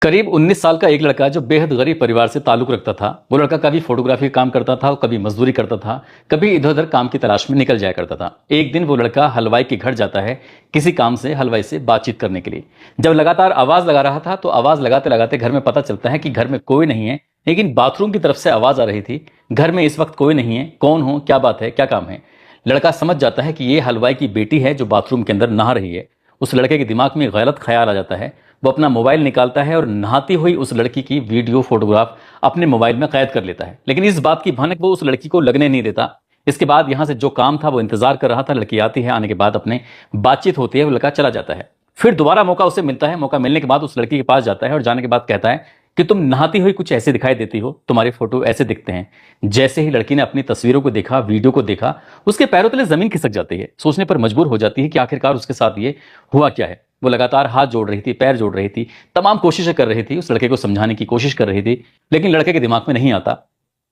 करीब 19 साल का एक लड़का जो बेहद गरीब परिवार से ताल्लुक रखता था। वो लड़का कभी फोटोग्राफी का काम करता था, कभी मजदूरी करता था, कभी इधर उधर काम की तलाश में निकल जाया करता था। एक दिन वो लड़का हलवाई के घर जाता है किसी काम से हलवाई से बातचीत करने के लिए। जब लगातार आवाज लगा रहा था तो आवाज लगाते लगाते घर में पता चलता है कि घर में कोई नहीं है, लेकिन बाथरूम की तरफ से आवाज आ रही थी। घर में इस वक्त कोई नहीं है, कौन हो, क्या बात है, क्या काम है। लड़का समझ जाता है कि ये हलवाई की बेटी है जो बाथरूम के अंदर नहा रही है। उस लड़के के दिमाग में गलत ख्याल आ जाता है। वो अपना मोबाइल निकालता है और नहाती हुई उस लड़की की वीडियो फोटोग्राफ अपने मोबाइल में कैद कर लेता है। लेकिन इस बात की भनक वो उस लड़की को लगने नहीं देता। इसके बाद यहां से जो काम था वो इंतजार कर रहा था। लड़की आती है, आने के बाद अपने बातचीत होती है, वो लड़का चला जाता है। फिर दोबारा मौका उसे मिलता है। मौका मिलने के बाद उस लड़की के पास जाता है और जाने के बाद कहता है कि तुम नहाती हुई कुछ ऐसे दिखाई देती हो, तुम्हारे फोटो ऐसे दिखते हैं। जैसे ही लड़की ने अपनी तस्वीरों को देखा, वीडियो को देखा, उसके पैरों तले जमीन खिसक जाती है। सोचने पर मजबूर हो जाती है कि आखिरकार उसके साथ ये हुआ क्या है। वो लगातार हाथ जोड़ रही थी, पैर जोड़ रही थी, तमाम कोशिशें कर रही थी, उस लड़के को समझाने की कोशिश कर रही थी, लेकिन लड़के के दिमाग में नहीं आता।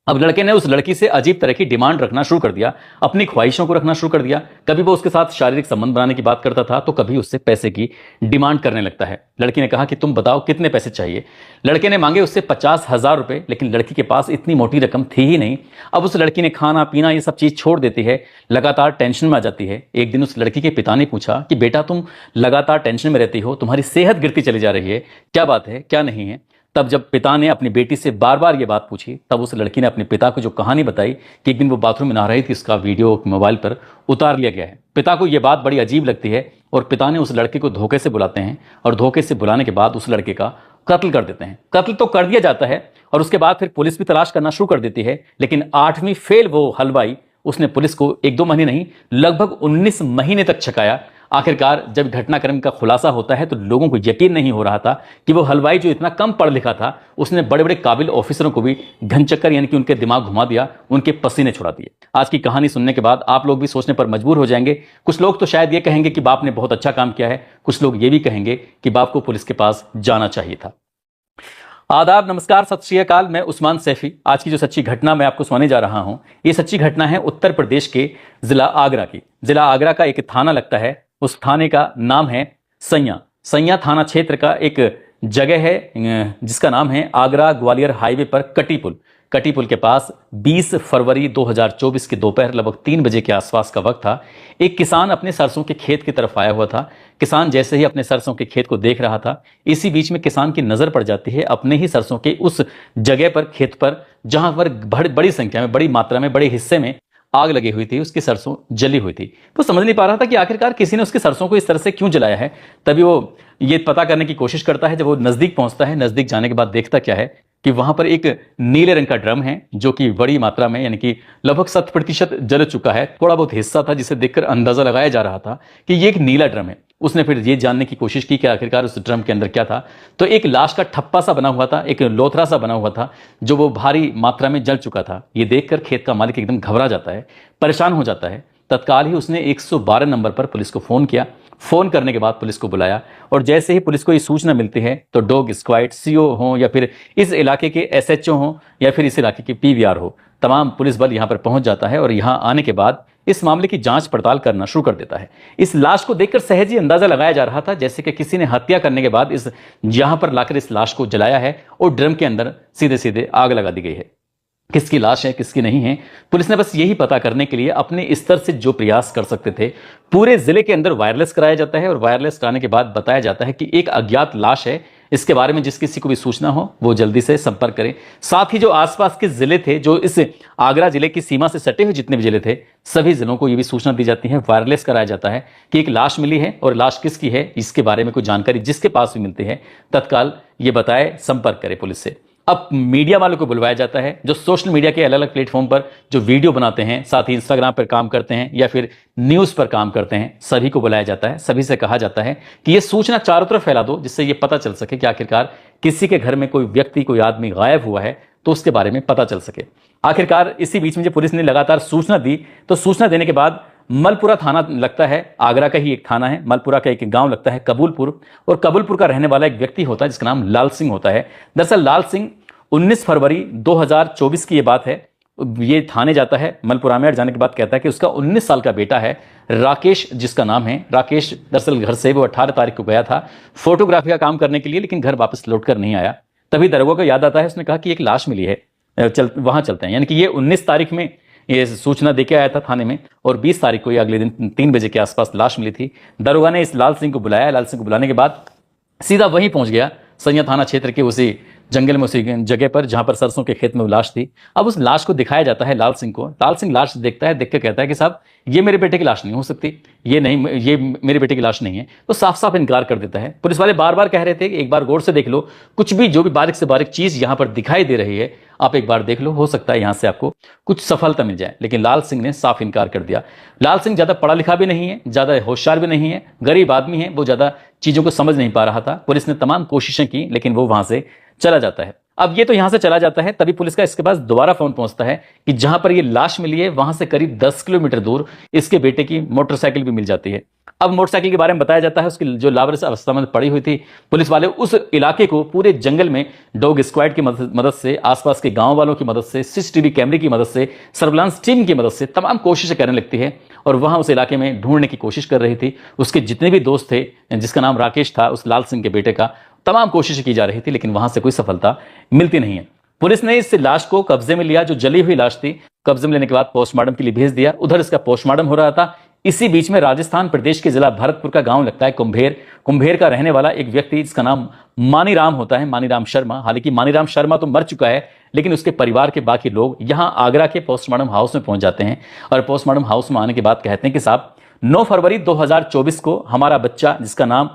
अब लड़के ने उस लड़की से अजीब तरह की डिमांड रखना शुरू कर दिया, अपनी ख्वाहिशों को रखना शुरू कर दिया। कभी वो उसके साथ शारीरिक संबंध बनाने की बात करता था तो कभी उससे पैसे की डिमांड करने लगता है। लड़की ने कहा कि तुम बताओ कितने पैसे चाहिए। लड़के ने मांगे उससे 50,000 रुपए, लेकिन लड़की के पास इतनी मोटी रकम थी ही नहीं। अब उस लड़की ने खाना पीना ये सब चीज छोड़ देती है, लगातार टेंशन में आ जाती है। एक दिन उस लड़की के पिता ने पूछा कि बेटा तुम लगातार टेंशन में रहती हो, तुम्हारी सेहत गिरती चली जा रही है, क्या बात है, क्या नहीं है। तब जब पिता ने अपनी बेटी से बार बार ये बात पूछी, तब उस लड़की ने अपने पिता को जो कहानी बताई कि एक दिन वो बाथरूम में नहा रही थी, इसका वीडियो मोबाइल पर उतार लिया गया है। पिता को ये बात बड़ी अजीब लगती है और पिता ने उस लड़के को धोखे से बुलाते हैं और धोखे से बुलाने के बाद उस लड़के का कत्ल कर देते हैं। कत्ल तो कर दिया जाता है और उसके बाद फिर पुलिस भी तलाश करना शुरू कर देती है, लेकिन 8वीं फेल वो हलवाई, उसने पुलिस को 1-2 महीने नहीं, लगभग 19 महीने तक छकाया। आखिरकार जब घटनाक्रम का खुलासा होता है तो लोगों को यकीन नहीं हो रहा था कि वो हलवाई जो इतना कम पढ़ लिखा था, उसने बड़े बड़े काबिल ऑफिसरों को भी घनचक्कर यानी कि उनके दिमाग घुमा दिया, उनके पसीने छुड़ा दिए। आज की कहानी सुनने के बाद आप लोग भी सोचने पर मजबूर हो जाएंगे। कुछ लोग तो शायद ये कहेंगे कि बाप ने बहुत अच्छा काम किया है, कुछ लोग ये भी कहेंगे कि बाप को पुलिस के पास जाना चाहिए था। आदाब, नमस्कार, सत श्री अकाल। मैं उस्मान सैफी। आज की जो सच्ची घटना मैं आपको सुनाने जा रहा हूं, ये सच्ची घटना है उत्तर प्रदेश के जिला आगरा की। जिला आगरा का एक थाना लगता है, उस थाने का नाम है सैया। सैया थाना क्षेत्र का एक जगह है जिसका नाम है आगरा ग्वालियर हाईवे पर कटी पुल। कटी पुल के पास 20 फरवरी 2024 के दोपहर लगभग 3 बजे के आसपास का वक्त था। एक किसान अपने सरसों के खेत की तरफ आया हुआ था। किसान जैसे ही अपने सरसों के खेत को देख रहा था, इसी बीच में किसान की नजर पड़ जाती है अपने ही सरसों के उस जगह पर, खेत पर, जहां पर बड़ी संख्या में, बड़ी मात्रा में, बड़े हिस्से में आग लगी हुई थी, उसकी सरसों जली हुई थी। तो समझ नहीं पा रहा था कि आखिरकार किसी ने उसकी सरसों को इस तरह से क्यों जलाया है। तभी वो ये पता करने की कोशिश करता है। जब वो नजदीक पहुंचता है, नजदीक जाने के बाद देखता क्या है कि वहां पर एक नीले रंग का ड्रम है जो कि बड़ी मात्रा में यानी कि लगभग 7% जल चुका है। थोड़ा बहुत हिस्सा था जिसे देखकर अंदाजा लगाया जा रहा था कि ये एक नीला ड्रम है। उसने फिर ये जानने की कोशिश की कि आखिरकार उस ड्रम के अंदर क्या था। तो एक लाश का ठप्पा सा बना हुआ था, एक लोथरा सा बना हुआ था जो वो भारी मात्रा में जल चुका था। ये देखकर खेत का मालिक एकदम घबरा जाता है, परेशान हो जाता है। तत्काल ही उसने 112 नंबर पर पुलिस को फोन किया। फोन करने के बाद पुलिस को बुलाया और जैसे ही पुलिस को ये सूचना मिलती है तो डॉग स्क्वाड, सीओ हो या फिर इस इलाके के एसएचओ हो या फिर इस इलाके के पीवीआर हो, तमाम पुलिस बल यहां पर पहुंच जाता है और यहां आने के बाद इस मामले की जांच पड़ताल करना शुरू कर देता है। इस लाश को देखकर सहज ही अंदाजा लगाया जा रहा था जैसे कि किसी ने हत्या करने के बाद इस यहां पर लाकर इस लाश को जलाया है और ड्रम के अंदर सीधे सीधे आग लगा दी गई है। किसकी लाश है, किसकी नहीं है, पुलिस ने बस यही पता करने के लिए अपने स्तर से जो प्रयास कर सकते थे, पूरे जिले के अंदर वायरलेस कराया जाता है और वायरलेस कराने के बाद बताया जाता है कि एक अज्ञात लाश है। इसके बारे में जिस किसी को भी सूचना हो वो जल्दी से संपर्क करें। साथ ही जो आसपास के जिले थे, जो इस आगरा जिले की सीमा से सटे हुए जितने भी जिले थे, सभी जिलों को ये भी सूचना दी जाती है, वायरलेस कराया जाता है कि एक लाश मिली है और लाश किसकी है, इसके बारे में कोई जानकारी जिसके पास भी मिलती है तत्काल ये बताए, संपर्क करे पुलिस से। अब मीडिया वालों को बुलवाया जाता है, जो सोशल मीडिया के अलग अलग प्लेटफॉर्म पर जो वीडियो बनाते हैं, साथ ही इंस्टाग्राम पर काम करते हैं या फिर न्यूज़ पर काम करते हैं, सभी को बुलाया जाता है। सभी से कहा जाता है कि ये सूचना चारों तरफ फैला दो, जिससे ये पता चल सके कि आखिरकार किसी के घर में कोई व्यक्ति, कोई आदमी गायब हुआ है तो उसके बारे में पता चल सके। आखिरकार इसी बीच में जब पुलिस ने लगातार सूचना दी तो सूचना देने के बाद मलपुरा थाना लगता है, आगरा का ही एक थाना है, मलपुरा का एक गांव लगता है कबूलपुर, और कबूलपुर का रहने वाला एक व्यक्ति होता है जिसका नाम लाल सिंह होता है। दरअसल लाल सिंह 19 फरवरी 2024 की ये बात है। ये थाने जाता है, मलपुरा में जाने के बाद कहता है कि उसका 19 साल का बेटा है राकेश, जिसका नाम है राकेश। दरअसल घर से वो 18 तारीख को गया था फोटोग्राफी का काम करने के लिए, लेकिन घर वापस लौट कर नहीं आया। तभी दरोगा को याद आता है, उसने कहा कि एक लाश मिली है, वहां चलते हैं। यानी कि ये 19 तारीख में ये सूचना देके आया था थाने में, और 20 तारीख को ये अगले दिन 3 बजे के आसपास लाश मिली थी। दरोगा ने इस लाल सिंह को बुलाया। लाल सिंह को बुलाने के बाद सीधा वहीं पहुंच गया, सैया थाना क्षेत्र के उसी जंगल में, उसी जगह पर जहां पर सरसों के खेत में वो लाश थी। अब उस लाश को दिखाया जाता है लाल सिंह को। लाल सिंह लाश देखता है, देख कर कहता है कि साहब ये मेरे बेटे की लाश नहीं हो सकती, ये मेरे बेटे की लाश नहीं है। तो साफ साफ इनकार कर देता है। पुलिस वाले बार बार कह रहे थे कि एक बार गौर से देख लो, कुछ भी जो भी बारीक से बारीक चीज यहां पर दिखाई दे रही है आप एक बार देख लो, हो सकता है यहां से आपको कुछ सफलता मिल जाए। लेकिन लाल सिंह ने साफ इनकार कर दिया। लाल सिंह ज्यादा पढ़ा लिखा भी नहीं है, ज्यादा होशियार भी नहीं है, गरीब आदमी है, वो ज्यादा चीजों को समझ नहीं पा रहा था। पुलिस ने तमाम कोशिशें की, लेकिन वो वहां से चला जाता है। अब ये तो यहां से चला जाता है, तभी पुलिस का इसके पास दोबारा फोन पहुंचता है कि जहां पर ये लाश मिली है वहां से करीब 10 किलोमीटर दूर इसके बेटे की मोटरसाइकिल भी मिल जाती है। अब मोटरसाइकिल के बारे में बताया जाता है, उसकी जो लावारिस अवस्था में पड़ी हुई थी। पुलिस वाले उस इलाके को पूरे जंगल में डॉग स्क्वाड की मदद से, आसपास के गांव वालों की मदद से, सीसीटीवी कैमरे की मदद से, सर्विलांस टीम की मदद से तमाम कोशिशें करने लगती है, और वहां उस इलाके में ढूंढने की कोशिश कर रही थी। उसके जितने भी दोस्त थे, जिसका नाम राकेश था, उस लाल सिंह के बेटे का, तमाम कोशिशें की जा रही थी, लेकिन वहां से कोई सफलता मिलती नहीं है। पुलिस ने इस लाश को कब्जे में लिया, जो जली हुई लाश थी, कब्जे में लेने के बाद पोस्टमार्टम के लिए भेज दिया। उधर इसका पोस्टमार्टम हो रहा था। इसी बीच में राजस्थान प्रदेश के जिला भरतपुर का गांव लगता है कुंभेर। कुंभेर का रहने वाला एक व्यक्ति, जिसका नाम मानीराम होता है, मानीराम शर्मा। हालांकि मानीराम शर्मा तो मर चुका है, लेकिन उसके परिवार के बाकी लोग यहां आगरा के पोस्टमार्टम हाउस में पहुंच जाते हैं, और पोस्टमार्टम हाउस में आने के बाद कहते हैं कि साहब 9 फरवरी 2024 को हमारा बच्चा, जिसका नाम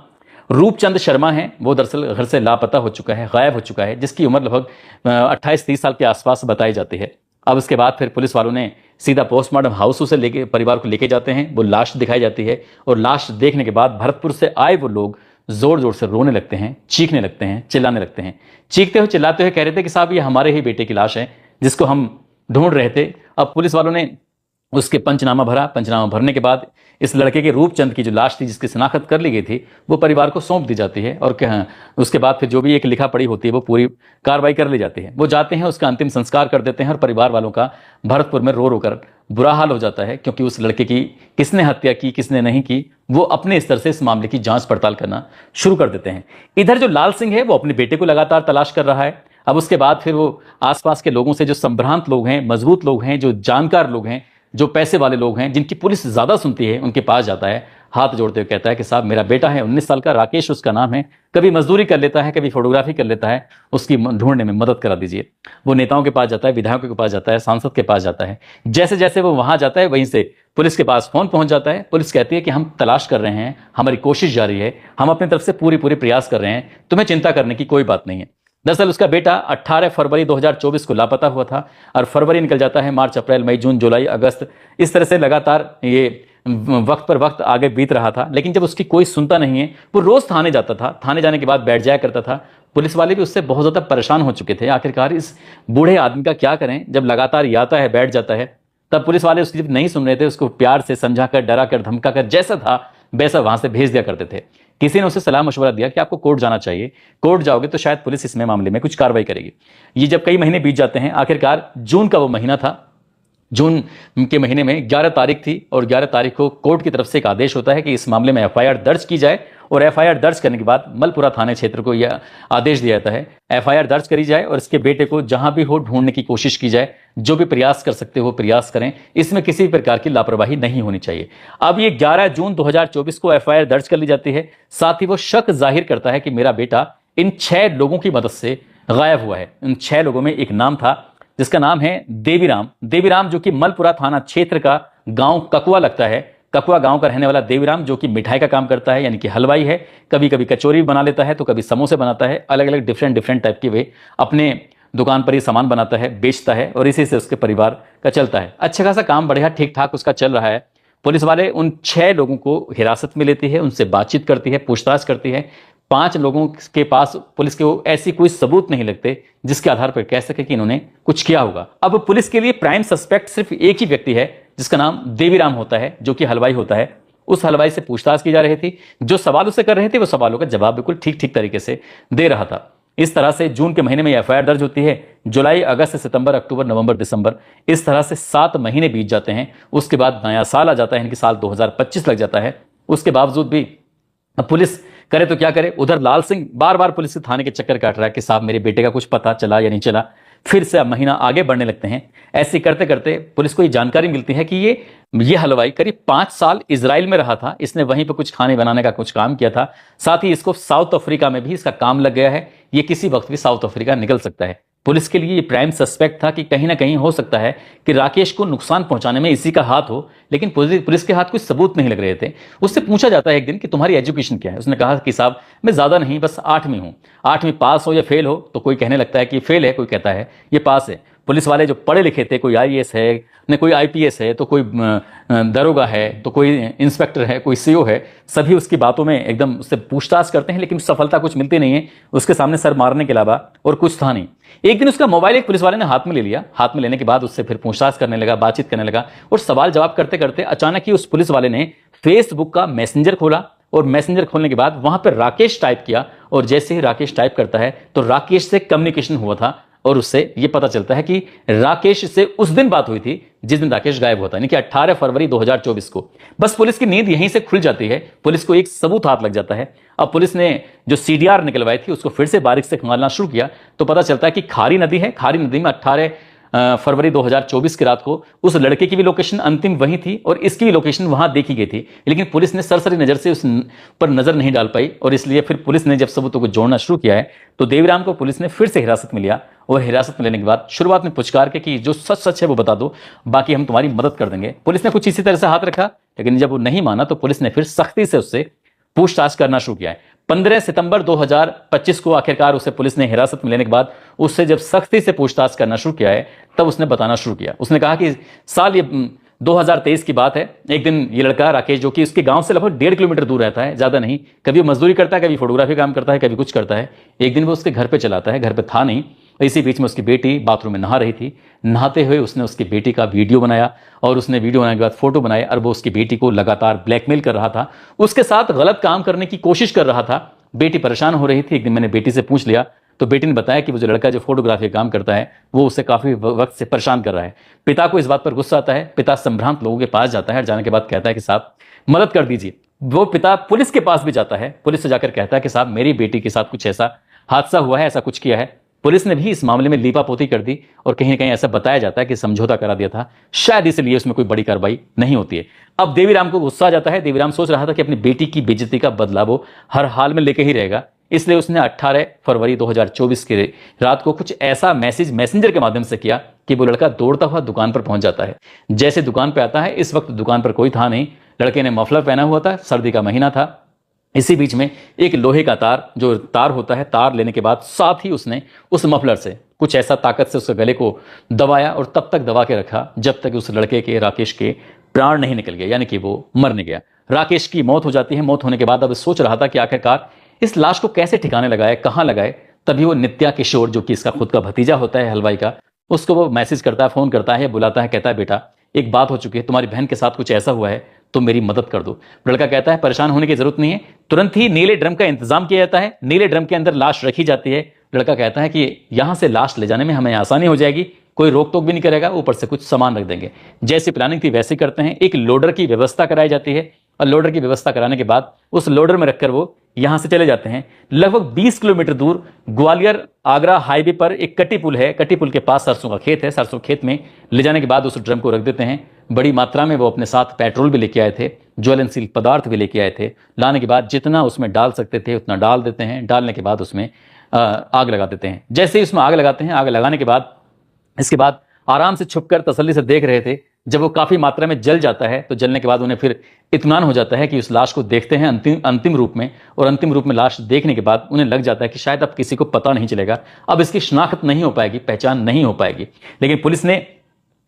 रूपचंद शर्मा है, वो दरअसल घर से लापता हो चुका है, गायब हो चुका है, जिसकी उम्र लगभग 28-30 साल के आसपास बताई जाती है। अब उसके बाद फिर पुलिस वालों ने सीधा पोस्टमार्टम हाउस से लेके परिवार को लेके जाते हैं। वो लाश दिखाई जाती है, और लाश देखने के बाद भरतपुर से आए वो लोग जोर जोर से रोने लगते हैं, चीखने लगते हैं, चिल्लाने लगते हैं। चीखते हुए चिल्लाते हुए कह रहे थे कि साहब ये हमारे ही बेटे की लाश है, जिसको हम ढूंढ रहे थे। अब पुलिस वालों ने उसके पंचनामा भरा। पंचनामा भरने के बाद इस लड़के के रूपचंद की जो लाश थी, जिसकी शिनाख्त कर ली गई थी, वो परिवार को सौंप दी जाती है, और उसके बाद फिर जो भी एक लिखा पड़ी होती है वो पूरी कार्रवाई कर ली जाती है। वो जाते हैं, उसका अंतिम संस्कार कर देते हैं, और परिवार वालों का भरतपुर में रो रो कर बुरा हाल हो जाता है, क्योंकि उस लड़के की किसने हत्या की, किसने नहीं की, वो अपने स्तर से इस मामले की जांच पड़ताल करना शुरू कर देते हैं। इधर जो लाल सिंह है वो अपने बेटे को लगातार तलाश कर रहा है। अब उसके बाद फिर वो आसपास के लोगों से, जो संभ्रांत लोग हैं, मजबूत लोग हैं, जो जानकार लोग हैं, जो पैसे वाले लोग हैं, जिनकी पुलिस ज्यादा सुनती है, उनके पास जाता है, हाथ जोड़ते हुए कहता है कि साहब मेरा बेटा है, 19 साल का, राकेश उसका नाम है, कभी मजदूरी कर लेता है, कभी फोटोग्राफी कर लेता है, उसकी ढूंढने में मदद करा दीजिए। वो नेताओं के पास जाता है, विधायकों के पास जाता है, सांसद के पास जाता है। जैसे जैसे वो वहां जाता है, वहीं से पुलिस के पास फोन पहुंच जाता है। पुलिस कहती है कि हम तलाश कर रहे हैं, हमारी कोशिश जारी है, हम अपनी तरफ से पूरी प्रयास कर रहे हैं, तुम्हें चिंता करने की कोई बात नहीं है। दरअसल उसका बेटा 18 फरवरी 2024 को लापता हुआ था, और फरवरी निकल जाता है, मार्च, अप्रैल, मई, जून, जुलाई, अगस्त, इस तरह से लगातार ये वक्त पर वक्त आगे बीत रहा था। लेकिन जब उसकी कोई सुनता नहीं है, वो रोज थाने जाता था, थाने जाने के बाद बैठ जाया करता था। पुलिस वाले भी उससे बहुत ज्यादा परेशान हो चुके थे। आखिरकार इस बूढ़े आदमी का क्या करें, जब लगातार ये आता है, बैठ जाता है। तब पुलिस वाले उसकी जब नहीं सुन रहे थे, उसको प्यार से समझाकर, डरा कर, धमका कर, जैसा था वैसा वहां से भेज दिया करते थे। किसी ने उसे सलाह मशवरा दिया कि आपको कोर्ट जाना चाहिए, कोर्ट जाओगे तो शायद पुलिस इसमें मामले में कुछ कार्रवाई करेगी। ये जब कई महीने बीत जाते हैं, आखिरकार जून का वो महीना था। जून के महीने में 11 तारीख थी, और 11 तारीख को कोर्ट की तरफ से एक आदेश होता है कि इस मामले में एफआईआर दर्ज की जाए, और एफआईआर दर्ज करने के बाद मलपुरा थाने क्षेत्र को यह आदेश दिया जाता है, एफआईआर दर्ज करी जाए, और इसके बेटे को जहां भी हो ढूंढने की कोशिश की जाए, जो भी प्रयास कर सकते हो प्रयास करें, इसमें किसी भी प्रकार की लापरवाही नहीं होनी चाहिए। अब ये 11 जून 2024 को एफआईआर दर्ज कर ली जाती है। साथ ही वो शक जाहिर करता है कि मेरा बेटा इन 6 लोगों की मदद से गायब हुआ है। इन 6 लोगों में एक नाम था, जिसका नाम है देवीराम। देवीराम जो कि मलपुरा थाना क्षेत्र का गांव ककुआ लगता है, ककुआ गांव का रहने वाला देवीराम, जो कि मिठाई का काम करता है, यानी कि हलवाई है। कभी कभी कचौरी बना लेता है, तो कभी समोसे बनाता है, अलग अलग डिफरेंट टाइप के वे अपने दुकान पर ही सामान बनाता है, बेचता है, और इसी से उसके परिवार का चलता है। अच्छा खासा काम बढ़िया ठीक ठाक उसका चल रहा है। पुलिस वाले उन 6 लोगों को हिरासत में लेती है, उनसे बातचीत करती है, पूछताछ करती है। 5 लोगों के पास पुलिस के ऐसी कोई सबूत नहीं लगते जिसके आधार पर कह सके कि इन्होंने कुछ किया होगा। अब पुलिस के लिए प्राइम सस्पेक्ट सिर्फ एक ही व्यक्ति है, जिसका नाम देवीराम होता है, जो कि हलवाई होता है। उस हलवाई से पूछताछ की जा रही थी। जो सवाल उससे कर रहे थे, वो सवालों का जवाब बिल्कुल ठीक तरीके से दे रहा था। इस तरह से जून के महीने में एफआईआर दर्ज होती है, जुलाई, अगस्त, सितंबर, अक्टूबर, नवंबर, दिसंबर, इस तरह से 7 महीने बीत जाते हैं। उसके बाद नया साल आ जाता है, यानी कि साल 2025 लग जाता है। उसके बावजूद भी अब पुलिस करे तो क्या करे। उधर लाल सिंह बार बार पुलिस के थाने के चक्कर काट रहा है कि साहब मेरे बेटे का कुछ पता चला या नहीं चला। फिर से अब महीना आगे बढ़ने लगते हैं। ऐसे करते करते पुलिस को ये जानकारी मिलती है कि ये हलवाई करीब 5 साल इजराइल में रहा था। इसने वहीं पर कुछ खाने बनाने का कुछ काम किया था। साथ ही इसको साउथ अफ्रीका में भी इसका काम लग गया है। ये किसी वक्त भी साउथ अफ्रीका निकल सकता है। पुलिस के लिए ये प्राइम सस्पेक्ट था कि कहीं ना कहीं हो सकता है कि राकेश को नुकसान पहुंचाने में इसी का हाथ हो, लेकिन पुलिस के हाथ कोई सबूत नहीं लग रहे थे। उससे पूछा जाता है एक दिन कि तुम्हारी एजुकेशन क्या है। उसने कहा कि साहब मैं ज्यादा नहीं, बस 8वीं हूं। 8वीं पास हो या फेल हो, तो कोई कहने लगता है कि फेल है, कोई कहता है ये पास है। पुलिस वाले जो पढ़े लिखे थे, कोई आईएएस है न कोई आईपीएस है, तो कोई दरोगा है, तो कोई इंस्पेक्टर है, कोई सीओ है, सभी उसकी बातों में एकदम उससे पूछताछ करते हैं, लेकिन सफलता कुछ मिलती नहीं है। उसके सामने सर मारने के अलावा और कुछ था नहीं। एक दिन उसका मोबाइल एक पुलिस वाले ने हाथ में ले लिया। हाथ में लेने के बाद उससे फिर पूछताछ करने लगा, बातचीत करने लगा, और सवाल जवाब करते करते अचानक ही उस पुलिस वाले ने फेसबुक का मैसेंजर खोला, और मैसेंजर खोलने के बाद वहां पर राकेश टाइप किया, और जैसे ही राकेश टाइप करता है तो राकेश से कम्युनिकेशन हुआ था, और उससे यह पता चलता है कि राकेश से उस दिन बात हुई थी जिस दिन राकेश गायब होता है, यानी कि 18 फरवरी 2024 को। बस पुलिस की नींद यहीं से खुल जाती है। पुलिस को एक सबूत हाथ लग जाता है। अब पुलिस ने जो सीडीआर निकलवाई थी उसको फिर से बारीक से खंगालना शुरू किया, तो पता चलता है कि खारी नदी है। खारी नदी में 18 फरवरी 2024 की रात को उस लड़के की भी लोकेशन अंतिम वही थी, और इसकी भी लोकेशन वहां देखी गई थी, लेकिन पुलिस ने सरसरी नजर से उस पर नजर नहीं डाल पाई। और इसलिए फिर पुलिस ने जब सबूतों को जोड़ना शुरू किया है, तो देवीराम को पुलिस ने फिर से हिरासत में लिया, और हिरासत में लेने के बाद शुरुआत में पुचकार के कि जो सच सच है वो बता दो, बाकी हम तुम्हारी मदद कर देंगे। पुलिस ने कुछ इसी तरह से हाथ रखा, लेकिन जब वो नहीं माना तो पुलिस ने फिर सख्ती से उससे पूछताछ करना शुरू किया है। 15 सितंबर 2025 को आखिरकार उसे पुलिस ने हिरासत में लेने के बाद उससे जब सख्ती से पूछताछ करना शुरू किया है, तब उसने बताना शुरू किया। उसने कहा कि साल ये 2023 की बात है। एक दिन ये लड़का राकेश, जो कि उसके गांव से लगभग 1.5 किलोमीटर दूर रहता है, ज्यादा नहीं, कभी वो मजदूरी करता है, कभी फोटोग्राफी काम करता है, कभी कुछ करता है। एक दिन वो उसके घर पे चलाता है, घर पे था नहीं। इसी बीच में उसकी बेटी बाथरूम में नहा रही थी। नहाते हुए उसने उसकी बेटी का वीडियो बनाया, और उसने वीडियो बनाने के बाद फोटो बनाए, और वो उसकी बेटी को लगातार ब्लैकमेल कर रहा था, उसके साथ गलत काम करने की कोशिश कर रहा था। बेटी परेशान हो रही थी। एक दिन मैंने बेटी से पूछ लिया, तो बेटी ने बताया कि वो जो लड़का जो फोटोग्राफी काम करता है वो उसे काफी वक्त से परेशान कर रहा है। पिता को इस बात पर गुस्सा आता है। पिता संभ्रांत लोगों के पास जाता है, और जाने के बाद कहता है कि साहब मदद कर दीजिए। वो पिता पुलिस के पास भी जाता है। पुलिस से जाकर कहता है कि साहब मेरी बेटी के साथ कुछ ऐसा हादसा हुआ है, ऐसा कुछ किया है। पुलिस ने भी इस मामले में लीपापोती कर दी, और कहीं ना कहीं ऐसा बताया जाता है कि समझौता करा दिया था, शायद इसलिए उसमें कोई बड़ी कार्रवाई नहीं होती है। अब देवीराम को गुस्सा आ जाता है। देवीराम सोच रहा था कि अपनी बेटी की बेइज्जती का बदला वो हर हाल में लेके ही रहेगा, इसलिए उसने 18 फरवरी 2024 की रात को कुछ ऐसा मैसेज मैसेंजर के माध्यम से किया कि वो लड़का दौड़ता हुआ दुकान पर पहुंच जाता है। जैसे दुकान पर आता है, इस वक्त दुकान पर कोई था नहीं। लड़के ने मफलर पहना हुआ था, सर्दी का महीना था। इसी बीच में एक लोहे का तार, जो तार होता है, तार लेने के बाद साथ ही उसने उस मफलर से कुछ ऐसा ताकत से उसके गले को दबाया, और तब तक दबा के रखा जब तक उस लड़के के, राकेश के प्राण नहीं निकल गए, यानी कि वो मर नहीं गया। राकेश की मौत हो जाती है। मौत होने के बाद अब सोच रहा था कि आखिरकार इस लाश को कैसे ठिकाने लगाए, कहां लगाए। तभी वो नित्या किशोर, जो कि इसका खुद का भतीजा होता है हलवाई का, उसको वो मैसेज करता है, फोन करता है, बुलाता है, कहता है बेटा एक बात हो चुकी है, तुम्हारी बहन के साथ कुछ ऐसा हुआ है, तो मेरी मदद कर दो। लड़का कहता है परेशान होने की जरूरत नहीं है। तुरंत ही नीले ड्रम का इंतजाम किया जाता है। नीले ड्रम के अंदर लाश रखी जाती है। लड़का कहता है कि यहां से लाश ले जाने में हमें आसानी हो जाएगी, कोई रोक टोक भी नहीं करेगा, ऊपर से कुछ सामान रख देंगे। जैसी प्लानिंग थी वैसे करते हैं। एक लोडर की व्यवस्था कराई जाती है, और लोडर की व्यवस्था कराने के बाद उस लोडर में रखकर वो यहां से चले जाते हैं। लगभग 20 किलोमीटर दूर ग्वालियर आगरा हाईवे पर एक कटी पुल है। कटी पुल के पास सरसों का खेत है। सरसों खेत में ले जाने के बाद उस ड्रम को रख देते हैं। बड़ी मात्रा में वो अपने साथ पेट्रोल भी लेके आए थे, ज्वलनशील पदार्थ भी लेके आए थे। लाने के बाद जितना उसमें डाल सकते थे उतना डाल देते हैं। डालने के बाद उसमें आग लगा देते हैं। जैसे ही उसमें आग लगाते हैं, आग लगाने के बाद इसके बाद आराम से छुपकर तसल्ली से देख रहे थे। जब वो काफी मात्रा में जल जाता है, तो जलने के बाद उन्हें फिर इत्मीनान हो जाता है कि उस लाश को देखते हैं अंतिम रूप में, और अंतिम रूप में लाश देखने के बाद उन्हें लग जाता है कि शायद अब किसी को पता नहीं चलेगा, अब इसकी शिनाख्त नहीं हो पाएगी, पहचान नहीं हो पाएगी। लेकिन पुलिस ने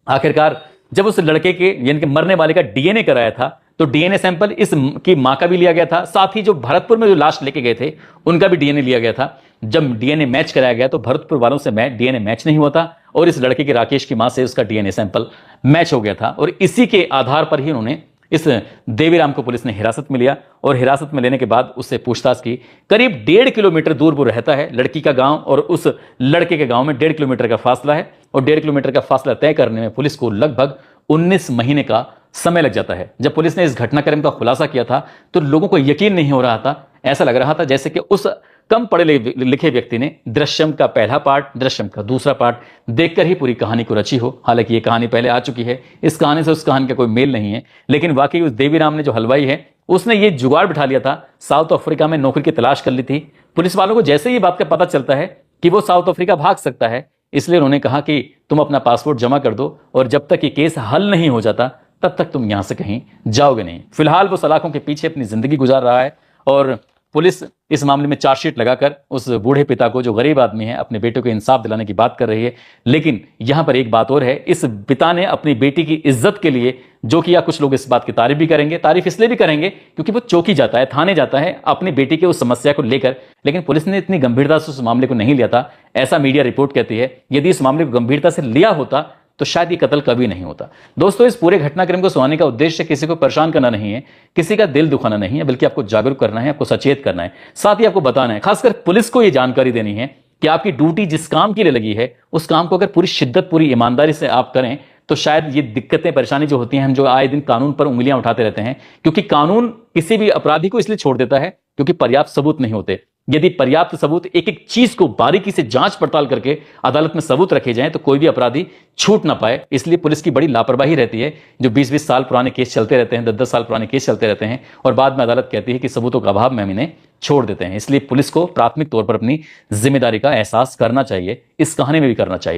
आखिरकार जब उस लड़के के, यानी कि मरने वाले का डीएनए कराया था, तो डीएनए सैंपल इस की मां का भी लिया गया था। साथ ही जो भरतपुर में जो लाश लेके गए थे उनका भी डीएनए लिया गया था। जब डीएनए मैच कराया गया तो भरतपुर वालों से डीएनए मैच नहीं हुआ था, और इस लड़के के राकेश की मां से उसका डीएनए सैंपल मैच हो गया था। और इसी के आधार पर ही उन्होंने इस देवीराम को पुलिस ने हिरासत में लिया और हिरासत में लेने के बाद उससे पूछताछ की। करीब 1.5 किलोमीटर दूर वो रहता है। लड़की का गांव और उस लड़के के गांव में 1.5 किलोमीटर का फासला है और 1.5 किलोमीटर का फासला तय करने में पुलिस को लगभग 19 महीने का समय लग जाता है। जब पुलिस ने इस घटनाक्रम का खुलासा किया था तो लोगों को यकीन नहीं हो रहा था। ऐसा लग रहा था जैसे कि उस कम पढ़े लिखे व्यक्ति ने दृश्यम का पहला पार्ट, दृश्यम का दूसरा पार्ट देखकर ही पूरी कहानी को रची हो। हालांकि ये कहानी पहले आ चुकी है, इस कहानी से उस कहानी का कोई मेल नहीं है। लेकिन वाकई उस देवीराम ने, जो हलवाई है, उसने ये जुगाड़ बिठा लिया था। साउथ अफ्रीका में नौकरी की तलाश कर ली थी। पुलिस वालों को जैसे ही बात का पता चलता है कि वो साउथ अफ्रीका भाग सकता है, इसलिए उन्होंने कहा कि तुम अपना पासपोर्ट जमा कर दो और जब तक ये केस हल नहीं हो जाता तब तक तुम यहां से कहीं जाओगे नहीं। फिलहाल वो सलाखों के पीछे अपनी जिंदगी गुजार रहा है और पुलिस इस मामले में चार्जशीट लगाकर उस बूढ़े पिता को, जो गरीब आदमी है, अपने बेटे को इंसाफ दिलाने की बात कर रही है। लेकिन यहां पर एक बात और है, इस पिता ने अपनी बेटी की इज्जत के लिए जो किया, कुछ लोग इस बात की तारीफ भी करेंगे। तारीफ इसलिए भी करेंगे क्योंकि वो चौकी जाता है, थाने जाता है अपनी बेटी के उस समस्या को लेकर। लेकिन पुलिस ने इतनी गंभीरता से उस मामले को नहीं लिया था, ऐसा मीडिया रिपोर्ट कहती है। यदि इस मामले को गंभीरता से लिया होता तो शायद ये कत्ल कभी नहीं होता। दोस्तों, इस पूरे घटनाक्रम को सुनाने का उद्देश्य किसी को परेशान करना नहीं है, किसी का दिल दुखाना नहीं है, बल्कि आपको जागरूक करना है, आपको सचेत करना है, साथ ही आपको बताना है, खासकर पुलिस को यह जानकारी देनी है कि आपकी ड्यूटी जिस काम के लिए लगी है उस काम को अगर पूरी शिद्दत, पूरी ईमानदारी से आप करें तो शायद ये दिक्कतें, परेशानी जो होती हैं, हम जो आए दिन कानून पर उंगलियां उठाते रहते हैं, क्योंकि कानून किसी भी अपराधी को इसलिए छोड़ देता है क्योंकि पर्याप्त सबूत नहीं होते। यदि पर्याप्त सबूत, एक एक चीज को बारीकी से जांच पड़ताल करके अदालत में सबूत रखे जाएं तो कोई भी अपराधी छूट ना पाए। इसलिए पुलिस की बड़ी लापरवाही रहती है। जो 20-20 साल पुराने केस चलते रहते हैं, 10-10 साल पुराने केस चलते रहते हैं और बाद में अदालत कहती है कि सबूतों का अभाव में हम इन्हें छोड़ देते हैं। इसलिए पुलिस को प्राथमिक तौर पर अपनी जिम्मेदारी का एहसास करना चाहिए। इस कहानी में भी करना चाहिए था।